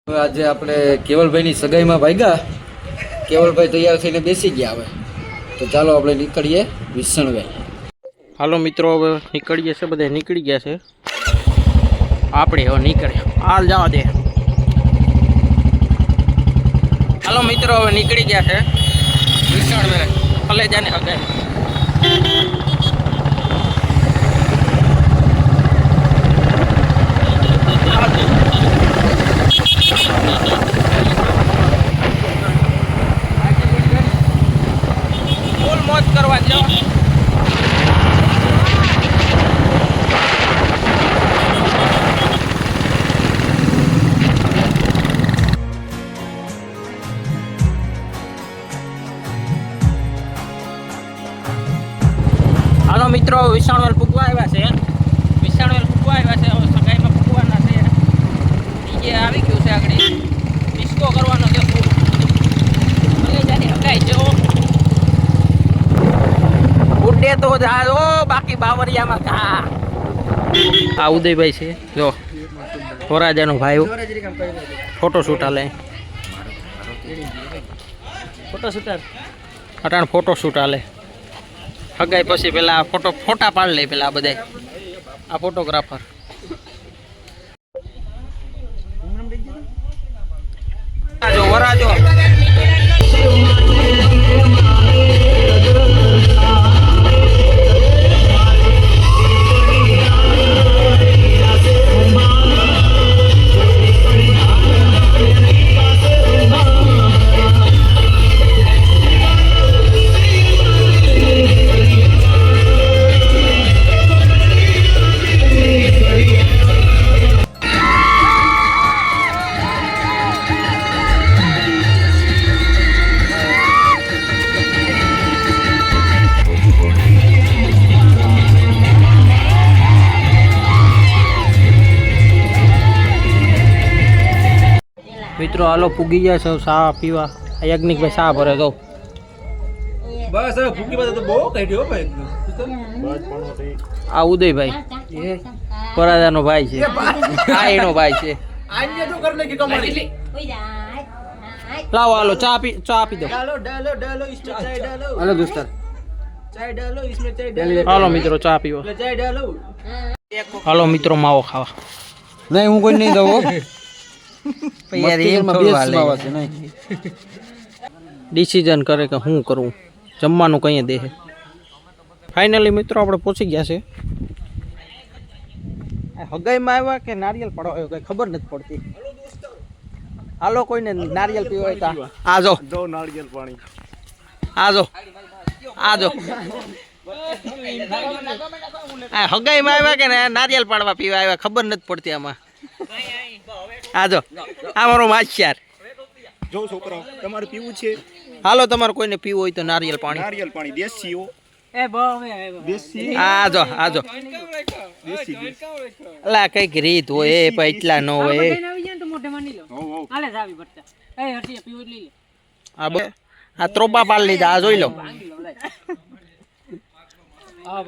આજે આપણે કેવલભાઈની સગાઈમાં ભાગ્યા. કેવલભાઈ તૈયાર થઈને બેસી ગયા. હવે તો ચાલો આપણે નીકળીએ વિસણવે. હાલો મિત્રો, હવે નીકળીએ છે, બધા નીકળી ગયા છે. આપણે હવે નીકળ્યા, હાલ જવા દે. હાલો મિત્રો, હવે નીકળી ગયા છે વિસણવે કલેજાની સગાઈ. ફૂલ મોજ કરવા જાઓ. હાલો મિત્રો, વિસાણવેલ પૂગવા આવ્યા છે. વિસાણવેલ પૂગવા આવ્યા છે. હવે સગાઈમાં પૂગવાના છે. ડીજે આવી ગયું છે. આગળ ડિસ્કો કરવાનો છે. કલેજાની સગાઈ છે. ઉડે તો જાઓ, બાકી બાવરિયામાં કા. આ ઉદયભાઈ છે, જો વરાજાનો ભાઈ. ફોટોશૂટ હાલે. અટાણ ફોટોશૂટ હાલે. હગાઈ પછી પેલા ફોટા પાડ લે પેલા બધા. આ ફોટોગ્રાફર જો વરાજો. મિત્રો હાલો પૂગી જાય સૌ ચા પીવા. યજ્ઞિકભાઈ ચા ભરે તો બસ હવે ભૂકી બાદ તો બહુ કાઢ્યો ભાઈ. આ ઉદયભાઈ પરાજાનો ભાઈ છે. આ એનો ભાઈ છે. આન્ય તો કરને કે કમાડી લાવો હાલો ચા આપી દો. डालो डालो डालो इसमें चाय डालो. હાલો દોસ્તાર, चाय डालो इसमें चाय डालो. હાલો મિત્રો ચા પીવો. चाय डालो. હાલો મિત્રો માવો ખાવા. નહીં હું કોઈ નહીં દઉં. ડિસિઝન કરે કે શું કરવું, જમવાનું કઈ દે. ફાઇનલી મિત્રો આપણે પહોંચી ગયા છે. હગાઈમાં આવ્યા કે નારિયેલ પડવા આવ્યો કઈ ખબર નથી પડતી. હાલો કોઈને નારિયેલ પીવો હોય તો આજો. દો નાળિયેર પાણી. આજો આજો. હગાઈમાં આવ્યા કે નારિયેલ પાડવા પીવા આવ્યા ખબર નથી પડતી આમાં. આજો આ મારો માછિયાર. જો છોકરાઓ તમારે પીવું છે હાલો તમારે કોઈને પીવું હોય તો નારિયેલ પાણી. નાળિયેર પાણી દેશી હો. દેશી. આજો આજો. દેશી. અલા કઈક રીત હોય એ પણ એટલા ન હોય. આ ત્રોપા પાડ લીધા. આ જોઈ લો. હા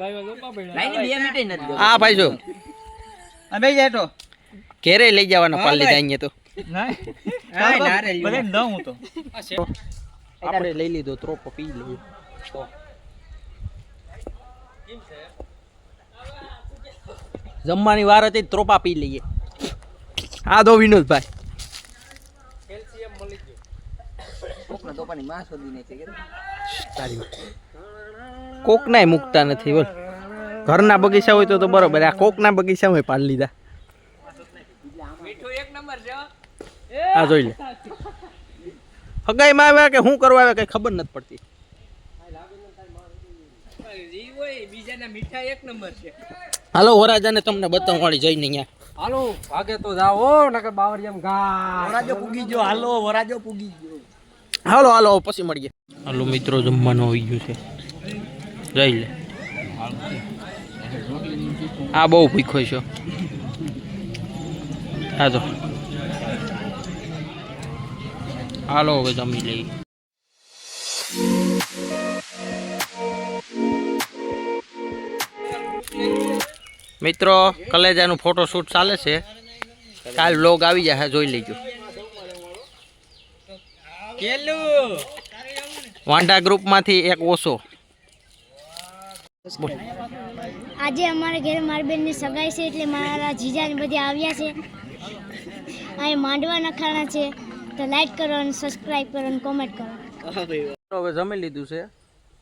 ભાઈ જો ઘેરે લઈ જવાના પાડ લીધા અહીંયા તો. આપણે લઈ લીધો ત્રોપો પી લઈએ. જમવાની વાર હતી ત્રોપા પી લઈએ. આ દો વિનોદભાઈ. કોક નાય મૂકતા નથી બોલ. ઘરના બગીચા હોય તો બરોબર. આ કોક ના બગીચા હોય પાડ લીધા. આ જોઈ લે. હગાઈમાં આવ્યા કે શું કરવા આવ્યા કઈ ખબર નથી પડતી. હાલો વરાજાને તમને બતાવવાળી જઈને અહીંયા. હાલો ભાગે તો જાઓ નકર બાવરિયામ ગા. વરાજો પૂગી ગયો. હાલો વરાજો પૂગી ગયો. હાલો હાલો પછી મળીએ. હાલો મિત્રો જમવાનું આવી ગયું છે. જઈ લે. આ બહુ ભૂખો છે. આ તો હાલો હવે જમી લઈએ. મિત્રો કલેજાનું ફોટોશૂટ ચાલે છે. કાલ વ્લોગ આવી જશે, જોઈ લેજો. વાંઢા ગ્રુપમાંથી એક ઓછો. આજે અમારા ઘરે મારી બેનની સગાઈ છે એટલે મારા જીજાને બધી આવ્યા છે. અહીં માંડવા નખાણા છે તો લાઈક કરો અને સબસ્ક્રાઈબ કરો અને કોમેન્ટ કરો. હવે જમી લીધું છે,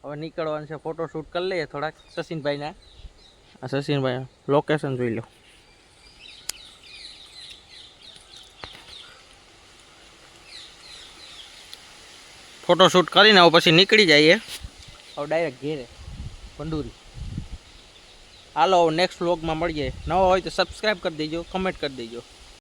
હવે નીકળવાનું છે. ફોટોશૂટ કરી લઈએ થોડાક સચિનભાઈના. આ સચિનભાઈ લોકેશન જોઈ લો. ફોટોશૂટ કરીને હવે પછી નીકળી જઈએ હવે ડાયરેક્ટ ઘેરે પંડુરી. હાલો નેક્સ્ટ વ્લોગમાં મળીએ. નવો હોય તો સબસ્ક્રાઈબ કરી દેજો, કમેન્ટ કરી દેજો.